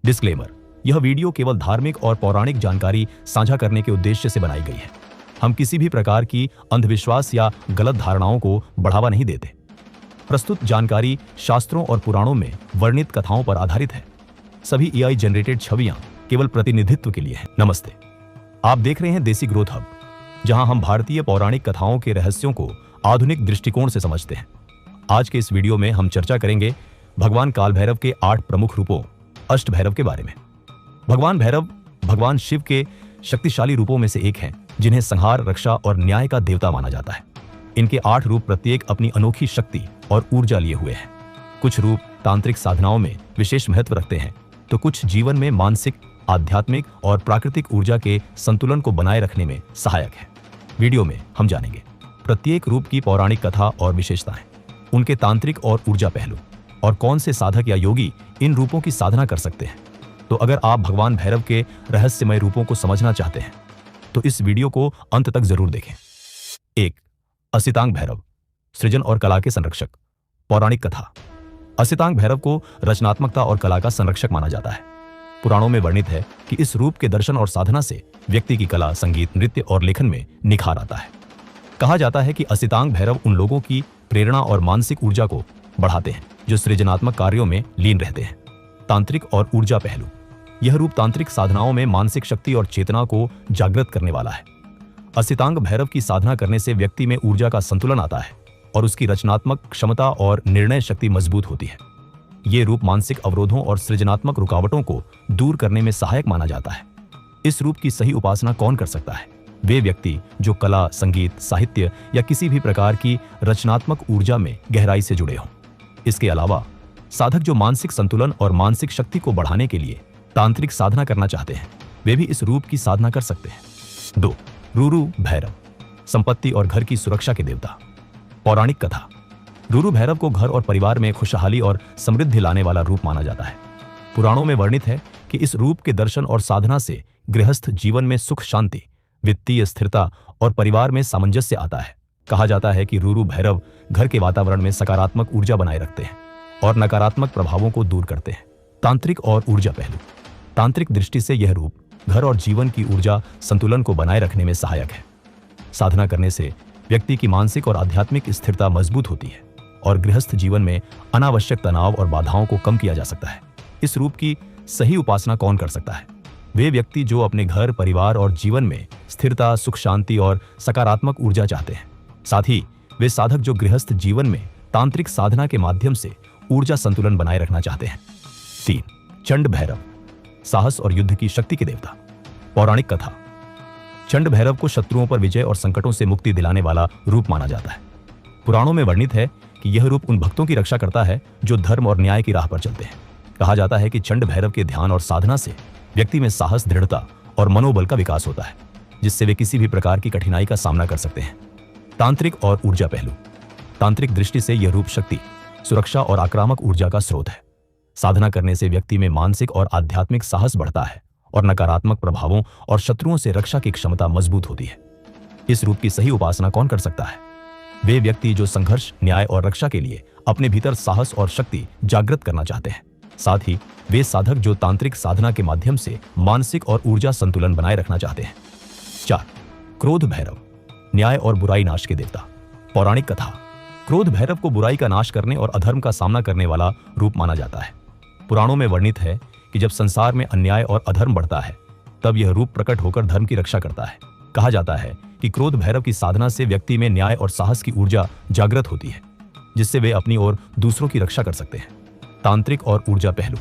Disclaimer, यह video केवल धार्मिक और पौराणिक जानकारी साझा करने के उद्देश्य से बनाई गई है। हम किसी भी प्रकार की अंधविश्वास या गलत धारणाओं को बढ़ावा नहीं देते। प्रस्तुत जानकारी शास्त्रों और पुराणों में वर्णित कथाओं पर आधारित है। सभी AI जनरेटेड छवियां केवल प्रतिनिधित्व के लिए हैं। नमस्ते, आप देख रहे हैं देसी ग्रोथ हब, जहां हम भारतीय पौराणिक कथाओं के रहस्यों को आधुनिक दृष्टिकोण से समझते हैं। आज के इस वीडियो में हम चर्चा करेंगे भगवान काल भैरव के 8 प्रमुख रूपों अष्ट भैरव के बारे में। भगवान भैरव भगवान शिव के शक्तिशाली रूपों में से एक हैं, जिन्हें संहार, रक्षा और न्याय का देवता माना जाता है। इनके 8 रूप प्रत्येक अपनी अनोखी शक्ति और ऊर्जा लिए हुए हैं। कुछ रूप तांत्रिक साधनाओं में विशेष महत्व रखते हैं, तो कुछ जीवन में मानसिक, आध्यात्मिक और प्राकृतिक ऊर्जा के संतुलन को बनाए रखने में सहायक है। वीडियो में हम जानेंगे प्रत्येक रूप की पौराणिक कथा और विशेषताएं, उनके तांत्रिक और ऊर्जा पहलू, और कौन से साधक या योगी इन रूपों की साधना कर सकते हैं। तो अगर आप भगवान भैरव के रहस्यमय रूपों को समझना चाहते हैं तो इस वीडियो को अंत तक जरूर देखें। 1. असितांग भैरव, सृजन और कला के संरक्षक। पौराणिक कथा। असितांग भैरव को रचनात्मकता और कला का संरक्षक माना जाता है। पुराणों में वर्णित है कि इस रूप के दर्शन और साधना से व्यक्ति की कला, संगीत, नृत्य और लेखन में निखार आता है। कहा जाता है कि असितांग भैरव उन लोगों की प्रेरणा और मानसिक ऊर्जा को बढ़ाते हैं जो सृजनात्मक कार्यों में लीन रहते हैं। तांत्रिक और ऊर्जा पहलू। यह रूप तांत्रिक साधनाओं में मानसिक शक्ति और चेतना को जागृत करने वाला है। असितांग भैरव की साधना करने से व्यक्ति में ऊर्जा का संतुलन आता है और उसकी रचनात्मक क्षमता और निर्णय शक्ति मजबूत होती है। ये रूप मानसिक अवरोधों और सृजनात्मक रुकावटों को दूर करने में सहायक माना जाता है। इस रूप की सही उपासना कौन कर सकता है? वे व्यक्ति जो कला, संगीत, साहित्य या किसी भी प्रकार की रचनात्मक ऊर्जा में गहराई से जुड़े हों। इसके अलावा साधक जो मानसिक संतुलन और मानसिक शक्ति को बढ़ाने के लिए तांत्रिक साधना करना चाहते हैं, वे भी इस रूप की साधना कर सकते हैं। 2. रूरू भैरव, संपत्ति और घर की सुरक्षा के देवता। पौराणिक कथा। रूरू भैरव को घर और परिवार में खुशहाली और समृद्धि लाने वाला रूप माना जाता है। पुराणों में वर्णित है कि इस रूप के दर्शन और साधना से गृहस्थ जीवन में सुख, शांति, वित्तीय स्थिरता और परिवार में सामंजस्य आता है। कहा जाता है कि रूरू भैरव घर के वातावरण में सकारात्मक ऊर्जा बनाए रखते हैं और नकारात्मक प्रभावों को दूर करते हैं। तांत्रिक और ऊर्जा पहलू। तांत्रिक दृष्टि से यह रूप घर और जीवन की ऊर्जा संतुलन को बनाए रखने में सहायक है। साधना करने से व्यक्ति की मानसिक और आध्यात्मिक स्थिरता मजबूत होती है और गृहस्थ जीवन में अनावश्यक तनाव और बाधाओं को कम किया जा सकता है। इस रूप की सही उपासना कौन कर सकता है? वे व्यक्ति जो अपने घर, परिवार और जीवन में स्थिरता, सुख, शांति और सकारात्मक ऊर्जा चाहते हैं। साथ ही वे साधक जो गृहस्थ जीवन में तांत्रिक साधना के माध्यम से ऊर्जा संतुलन बनाए रखना चाहते हैं। 3. चंड भैरव, साहस और युद्ध की शक्ति के देवता। पौराणिक कथा। चंड भैरव को शत्रुओं पर विजय और संकटों से मुक्ति दिलाने वाला रूप माना जाता है। पुराणों में वर्णित है कि यह रूप उन भक्तों की रक्षा करता है जो धर्म और न्याय की राह पर चलते हैं। कहा जाता है कि चंड भैरव के ध्यान और साधना से व्यक्ति में साहस, दृढ़ता और मनोबल का विकास होता है, जिससे वे किसी भी प्रकार की कठिनाई का सामना कर सकते हैं। तांत्रिक और ऊर्जा पहलू। तांत्रिक दृष्टि से यह रूप शक्ति, सुरक्षा और आक्रामक ऊर्जा का स्रोत है। साधना करने से व्यक्ति में मानसिक और आध्यात्मिक साहस बढ़ता है और नकारात्मक प्रभावों और शत्रुओं से रक्षा की क्षमता मजबूत होती है। इस रूप की सही उपासना कौन कर सकता है? वे व्यक्ति जो संघर्ष, न्याय और रक्षा के लिए अपने भीतर साहस और शक्ति जागृत करना चाहते हैं। साथ ही वे साधक जो तांत्रिक साधना के माध्यम से मानसिक और ऊर्जा संतुलन बनाए रखना चाहते हैं। 4. क्रोध भैरव, न्याय और बुराई नाश के देवता। पौराणिक कथा। क्रोध भैरव को बुराई का नाश करने और अधर्म का सामना करने वाला रूप माना जाता है। पुराणों में वर्णित है कि जब संसार में अन्याय और अधर्म बढ़ता है, तब यह रूप प्रकट होकर धर्म की रक्षा करता है। कहा जाता है कि क्रोध भैरव की साधना से व्यक्ति में न्याय और साहस की ऊर्जा जागृत होती है, जिससे वे अपनी और दूसरों की रक्षा कर सकते हैं। तांत्रिक और ऊर्जा पहलू।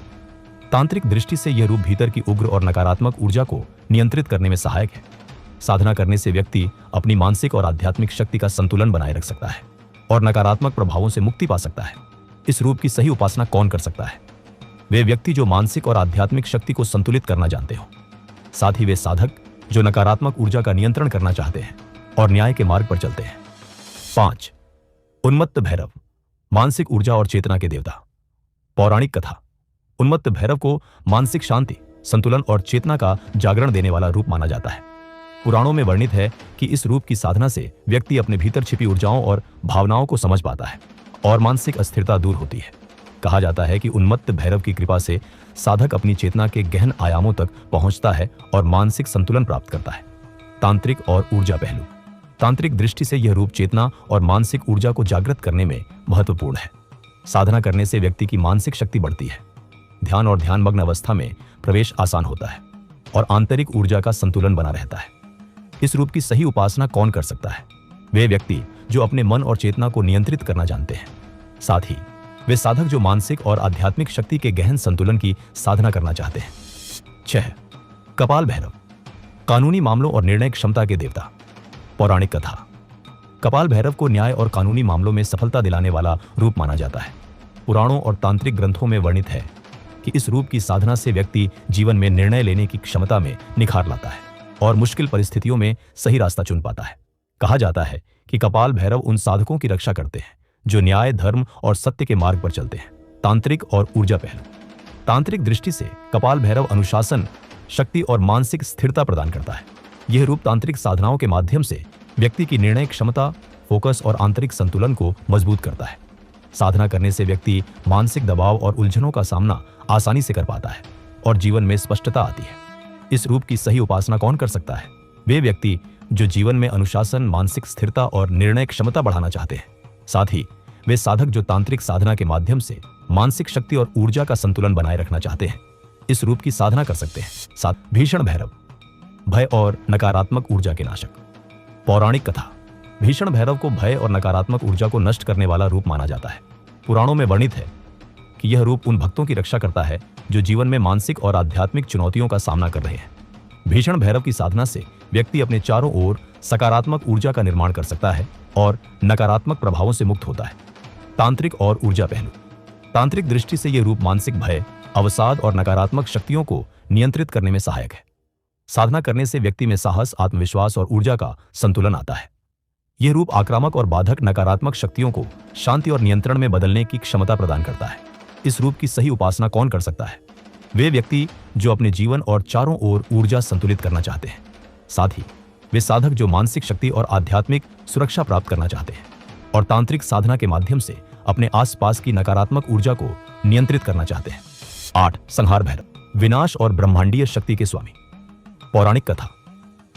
तांत्रिक दृष्टि से यह रूप भीतर की उग्र और नकारात्मक ऊर्जा को नियंत्रित करने में सहायक है। साधना करने से व्यक्ति अपनी मानसिक और आध्यात्मिक शक्ति का संतुलन बनाए रख सकता है और नकारात्मक प्रभावों से मुक्ति पा सकता है। इस रूप की सही उपासना कौन कर सकता है? वे व्यक्ति जो मानसिक और आध्यात्मिक शक्ति को संतुलित करना जानते हो। साथ ही वे साधक जो नकारात्मक ऊर्जा का नियंत्रण करना चाहते हैं और न्याय के मार्ग पर चलते हैं। 5. उन्मत्त भैरव, मानसिक ऊर्जा और चेतना के देवता। पौराणिक कथा। उन्मत्त भैरव को मानसिक शांति, संतुलन और चेतना का जागरण देने वाला रूप माना जाता है। पुराणों में वर्णित है कि इस रूप की साधना से व्यक्ति अपने भीतर छिपी ऊर्जाओं और भावनाओं को समझ पाता है और मानसिक अस्थिरता दूर होती है। कहा जाता है कि उन्मत्त भैरव की कृपा से साधक अपनी चेतना के गहन आयामों तक पहुंचता है और मानसिक संतुलन प्राप्त करता है। तांत्रिक और ऊर्जा पहलू। तांत्रिक दृष्टि से यह रूप चेतना और मानसिक ऊर्जा को जागृत करने में महत्वपूर्ण है। साधना करने से व्यक्ति की मानसिक शक्ति बढ़ती है, ध्यान और ध्यानमग्न अवस्था में प्रवेश आसान होता है और आंतरिक ऊर्जा का संतुलन बना रहता है। इस रूप की सही उपासना कौन कर सकता है? वे व्यक्ति जो अपने मन और चेतना को नियंत्रित करना जानते हैं। साथ ही वे साधक जो मानसिक और आध्यात्मिक शक्ति के गहन संतुलन की साधना करना चाहते हैं। 6. कपाल भैरव, कानूनी मामलों और निर्णय क्षमता के देवता। पौराणिक कथा। कपाल भैरव को न्याय और कानूनी मामलों में सफलता दिलाने वाला रूप माना जाता है। पुराणों और तांत्रिक ग्रंथों में वर्णित है कि इस रूप की साधना से व्यक्ति जीवन में निर्णय लेने की क्षमता में निखार लाता है और मुश्किल परिस्थितियों में सही रास्ता चुन पाता है। कहा जाता है कि कपाल भैरव उन साधकों की रक्षा करते हैं जो न्याय, धर्म और सत्य के मार्ग पर चलते हैं। तांत्रिक और ऊर्जा पहलू। तांत्रिक दृष्टि से कपाल भैरव अनुशासन, शक्ति और मानसिक स्थिरता प्रदान करता है। यह रूप तांत्रिक साधनाओं के माध्यम से व्यक्ति की निर्णय क्षमता, फोकस और आंतरिक संतुलन को मजबूत करता है। साधना करने से व्यक्ति मानसिक दबाव और उलझनों का सामना आसानी से कर पाता है और जीवन में स्पष्टता आती है। इस रूप की सही उपासना कौन कर सकता है? वे व्यक्ति जो जीवन में अनुशासन, मानसिक स्थिरता और निर्णय क्षमता बढ़ाना चाहते हैं। साथ ही वे साधक जो तांत्रिक साधना के माध्यम से मानसिक शक्ति और ऊर्जा का संतुलन बनाए रखना चाहते हैं, इस रूप की साधना कर सकते हैं। 7. भीषण भैरव, भय और नकारात्मक ऊर्जा के नाशक। पौराणिक कथा। भीषण भैरव को भय और नकारात्मक ऊर्जा को नष्ट करने वाला रूप माना जाता है। पुराणों में वर्णित है कि यह रूप उन भक्तों की रक्षा करता है जो जीवन में मानसिक और आध्यात्मिक चुनौतियों का सामना कर रहे हैं। भीषण भैरव की साधना से व्यक्ति अपने चारों ओर सकारात्मक ऊर्जा का निर्माण कर सकता है और नकारात्मक प्रभावों से मुक्त होता है। तांत्रिक और ऊर्जा पहलू। तांत्रिक दृष्टि से यह रूप मानसिक भय, अवसाद और नकारात्मक शक्तियों को नियंत्रित करने में सहायक है। साधना करने से व्यक्ति में साहस, आत्मविश्वास और ऊर्जा का संतुलन आता है। यह रूप आक्रामक और बाधक नकारात्मक शक्तियों को शांति और नियंत्रण में बदलने की क्षमता प्रदान करता है। इस रूप की सही उपासना कौन कर सकता है? वे व्यक्ति जो अपने जीवन और चारों ओर ऊर्जा संतुलित करना चाहते हैं। साथ ही वे साधक जो मानसिक शक्ति और आध्यात्मिक सुरक्षा प्राप्त करना चाहते हैं और तांत्रिक साधना के माध्यम से अपने आसपास की नकारात्मक ऊर्जा को नियंत्रित करना चाहते हैं। 8. संहार भैरव, विनाश और ब्रह्मांडीय शक्ति के स्वामी। पौराणिक कथा।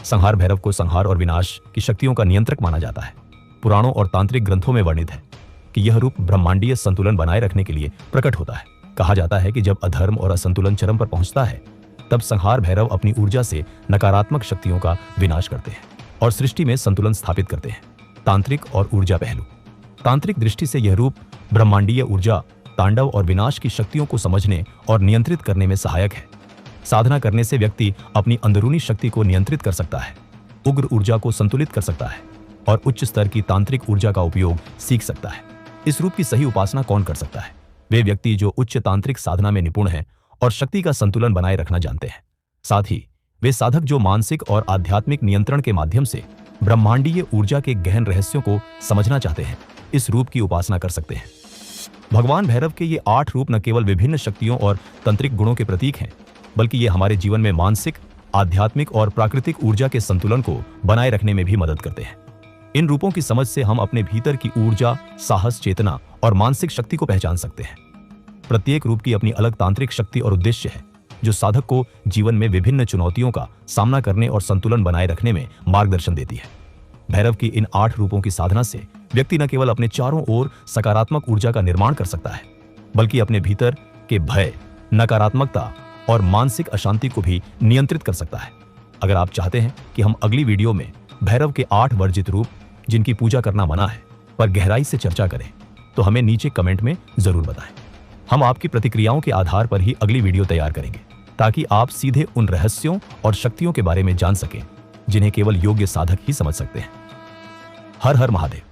संहार भैरव को संहार और विनाश की शक्तियों का नियंत्रक माना जाता है। पुराणों और तांत्रिक ग्रंथों में वर्णित है कि यह रूप ब्रह्मांडीय संतुलन बनाए रखने के लिए प्रकट होता है। कहा जाता है कि जब अधर्म और असंतुलन चरम पर पहुंचता है, तब संहार भैरव अपनी ऊर्जा से नकारात्मक शक्तियों का विनाश करते हैं और सृष्टि में संतुलन स्थापित करते हैं। तांत्रिक और ऊर्जा पहलू। तांत्रिक दृष्टि से यह रूप ब्रह्मांडीय ऊर्जा, तांडव और विनाश की शक्तियों को समझने और नियंत्रित करने में सहायक है। साधना करने से व्यक्ति अपनी अंदरूनी शक्ति को नियंत्रित कर सकता है, उग्र ऊर्जा को संतुलित कर सकता है और उच्च स्तर की तांत्रिक ऊर्जा का उपयोग सीख सकता है। इस रूप की सही उपासना कौन कर सकता है? वे व्यक्ति जो उच्च तांत्रिक साधना में निपुण हैं और शक्ति का संतुलन बनाए रखना जानते हैं। साथ ही वे साधक जो मानसिक और आध्यात्मिक नियंत्रण के माध्यम से ब्रह्मांडीय ऊर्जा के गहन रहस्यों को समझना चाहते हैं, इस रूप की उपासना कर सकते हैं। भगवान भैरव के ये 8 रूप न केवल विभिन्न शक्तियों और तंत्रिक गुणों के प्रतीक हैं, बल्कि ये हमारे जीवन में मानसिक, आध्यात्मिक और प्राकृतिक ऊर्जा के संतुलन को बनाए रखने में भी मदद करते हैं। इन रूपों की समझ से हम अपने भीतर की ऊर्जा, साहस, चेतना और मानसिक शक्ति को पहचान सकते हैं। प्रत्येक रूप की अपनी अलग तांत्रिक शक्ति और उद्देश्य है, जो साधक को जीवन में विभिन्न चुनौतियों का सामना करने और संतुलन बनाए रखने में मार्गदर्शन देती है। भैरव की इन 8 रूपों की साधना से व्यक्ति न केवल अपने चारों ओर सकारात्मक ऊर्जा का निर्माण कर सकता है, बल्कि अपने भीतर के भय, नकारात्मकता और मानसिक अशांति को भी नियंत्रित कर सकता है। अगर आप चाहते हैं कि हम अगली वीडियो में भैरव के 8 वर्जित रूप, जिनकी पूजा करना मना है, पर गहराई से चर्चा करें, तो हमें नीचे कमेंट में जरूर बताएं। हम आपकी प्रतिक्रियाओं के आधार पर ही अगली वीडियो तैयार करेंगे, ताकि आप सीधे उन रहस्यों और शक्तियों के बारे में जान सकें जिन्हें केवल योग्य साधक ही समझ सकते हैं। हर हर महादेव।